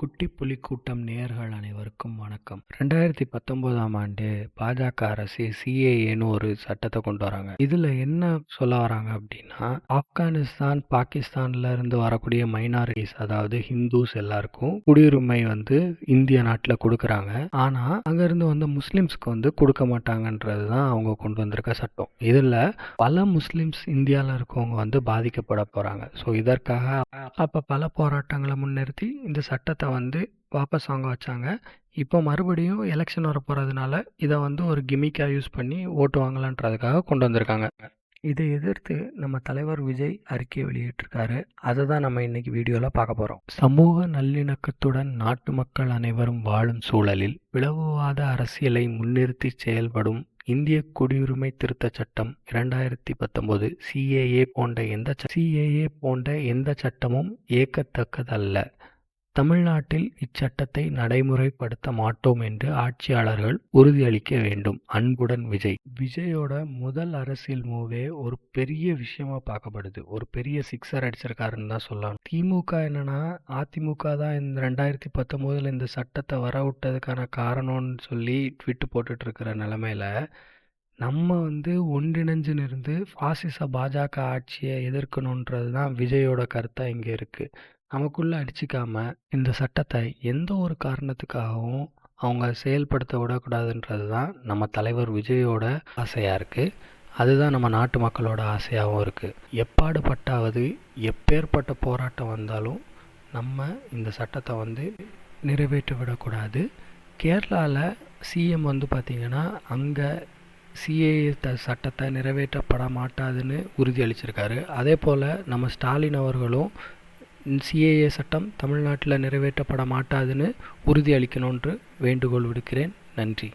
குட்டி புலி கூட்டம் நேயர்கள் அனைவருக்கும் வணக்கம். 2019ஆம் ஆண்டு பாஜக அரசு சிஏஏன்னு ஒரு சட்டத்தை கொண்டு வராங்க. இதுல என்ன சொல்ல வராங்க அப்படின்னா, ஆப்கானிஸ்தான், பாகிஸ்தான்ல இருந்து வரக்கூடிய மைனாரிட்டிஸ், அதாவது ஹிந்துஸ் எல்லாருக்கும் குடியுரிமை இந்திய நாட்டுல கொடுக்கறாங்க. ஆனா அங்க இருந்து முஸ்லிம்ஸ்க்கு கொடுக்க மாட்டாங்கன்றதுதான் அவங்க கொண்டு வந்திருக்க சட்டம். இதுல பல முஸ்லிம்ஸ் இந்தியால இருக்கவங்க பாதிக்கப்பட போறாங்க. ஸோ இதற்காக அப்ப பல போராட்டங்களை முன்னிறுத்தி இந்த சட்டத்தை வாபஸ் வாங்க வச்சாங்க. இப்போ மறுபடியும் எலெக்ஷன் வர போறதுனால இதை ஒரு கிமிக்கா யூஸ் பண்ணி ஓட்டு வாங்கலான்றதுக்காக கொண்டு வந்திருக்காங்க. இதை எதிர்த்து நம்ம தலைவர் விஜய் அறிக்கை வெளியிட்டிருக்காரு. அதை தான் நம்ம இன்னைக்கு வீடியோல பார்க்க போறோம். சமூக நல்லிணக்கத்துடன் நாட்டு மக்கள் அனைவரும் வாழும் சூழலில் பிளவுவாத அரசியலை முன்னிறுத்தி செயல்படும் இந்திய குடியுரிமை திருத்த சட்டம் 2019 சிஏஏ போன்ற எந்த சட்டமும் ஏற்கத்தக்கதல்ல. தமிழ்நாட்டில் இச்சட்டத்தை நடைமுறைப்படுத்த மாட்டோம் என்று ஆட்சியாளர்கள் உறுதியளிக்க வேண்டும். அன்புடன் விஜய். விஜயோட முதல் அரசியல் மூவே ஒரு பெரிய விஷயமா பார்க்கப்படுது. ஒரு பெரிய சிக்ஸர் அடிச்சிருக்காருன்னு தான் சொல்லலாம். திமுக என்னன்னா, அதிமுக தான் இந்த 2019 இந்த சட்டத்தை வர விட்டதுக்கான காரணம்னு சொல்லி ட்விட் போட்டுட்டு இருக்கிற நிலைமையில நம்ம ஒன்றிணைஞ்சு இருந்து பாசிச பாஜக ஆட்சியை எதிர்க்கணுன்றது தான் விஜயோட கருத்தா இங்கே இருக்கு. நமக்குள்ள அடிச்சுக்காம இந்த சட்டத்தை எந்த ஒரு காரணத்துக்காகவும் அவங்க செயல்படுத்த விடக்கூடாதுன்றது தான் நம்ம தலைவர் விஜயோட ஆசையா இருக்கு. அதுதான் நம்ம நாட்டு மக்களோட ஆசையாகவும் இருக்கு. எப்பாடுபட்டாவது எப்பேற்பட்ட போராட்டம் வந்தாலும் நம்ம இந்த சட்டத்தை நிறைவேற்ற விடக்கூடாது. கேரளாவில் சிஎம் பார்த்தீங்கன்னா அங்கே சிஏஏ சட்டத்தை நிறைவேற்றப்பட மாட்டாதுன்னு உறுதியளிச்சிருக்காரு. அதே போல் நம்ம ஸ்டாலின் அவர்களும் சிஏஏ சட்டம் தமிழ்நாட்டில் நிறைவேற்றப்பட மாட்டாதுன்னு உறுதியளிக்கணும்ன்று வேண்டுகோள் விடுக்கிறேன். நன்றி.